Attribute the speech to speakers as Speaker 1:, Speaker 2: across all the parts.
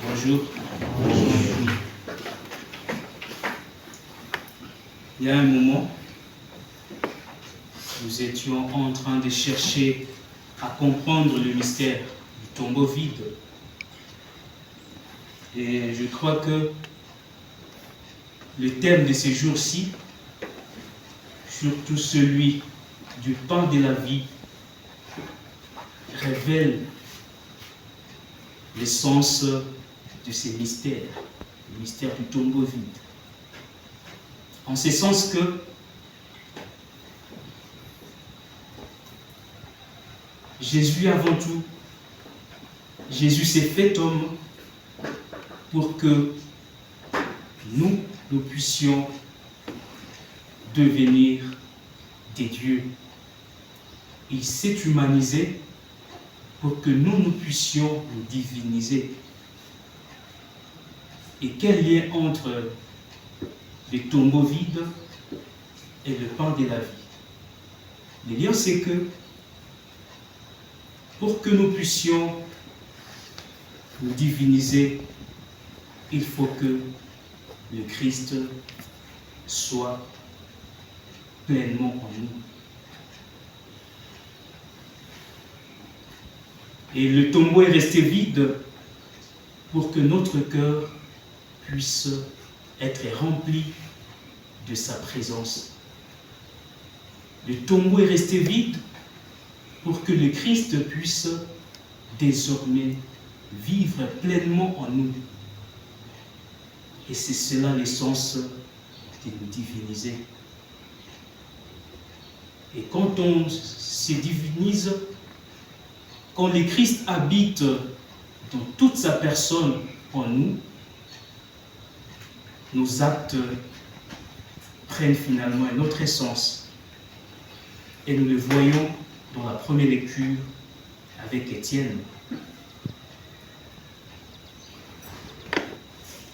Speaker 1: Bonjour. Il y a un moment, nous étions en train de chercher à comprendre le mystère du tombeau vide. Et je crois que le thème de ces jours-ci, surtout celui du pain de la vie, révèle l'essence de ces mystères, le mystère du tombeau vide. En ce sens que Jésus avant tout, Jésus s'est fait homme pour que nous puissions devenir des dieux. Il s'est humanisé pour que nous puissions nous diviniser. Et quel lien entre le tombeau vide et le pain de la vie? Le lien, c'est que pour que nous puissions nous diviniser, il faut que le Christ soit pleinement en nous. Et le tombeau est resté vide pour que notre cœur puisse être rempli de sa présence. Le tombeau est resté vide pour que le Christ puisse désormais vivre pleinement en nous. Et c'est cela l'essence de nous diviniser. Et quand on se divinise, quand le Christ habite dans toute sa personne en nous, nos actes prennent finalement une autre essence. Et nous le voyons dans la première lecture avec Étienne,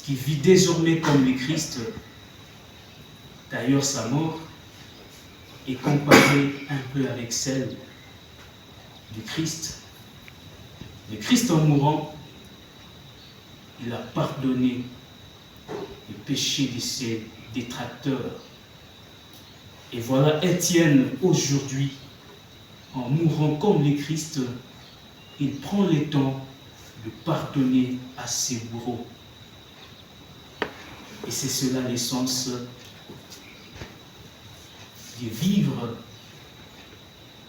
Speaker 1: qui vit désormais comme le Christ. D'ailleurs, sa mort est comparée un peu avec celle du Christ. Le Christ, en mourant, il a pardonné le péché de ses détracteurs. Et voilà Étienne, aujourd'hui, en mourant comme le Christ, il prend le temps de pardonner à ses bourreaux. Et c'est cela l'essence de vivre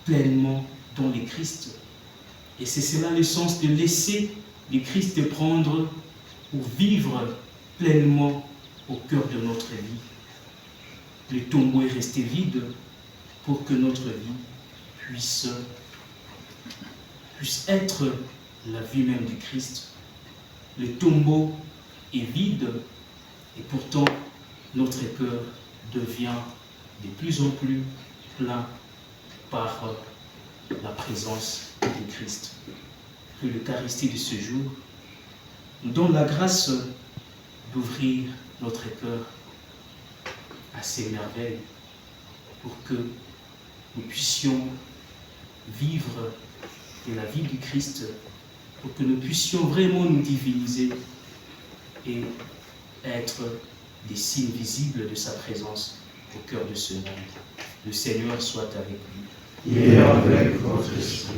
Speaker 1: pleinement dans le Christ. Et c'est cela l'essence de laisser le Christ prendre ou vivre pleinement au cœur de notre vie. Le tombeau est resté vide pour que notre vie puisse être la vie même du Christ. Le tombeau est vide et pourtant notre cœur devient de plus en plus plein par la présence du Christ. Que l'Eucharistie de ce jour nous donne la grâce d'ouvrir notre cœur à ces merveilles pour que nous puissions vivre de la vie du Christ, pour que nous puissions vraiment nous diviniser et être des signes visibles de sa présence au cœur de ce monde. Le Seigneur soit avec nous.
Speaker 2: Et avec votre esprit.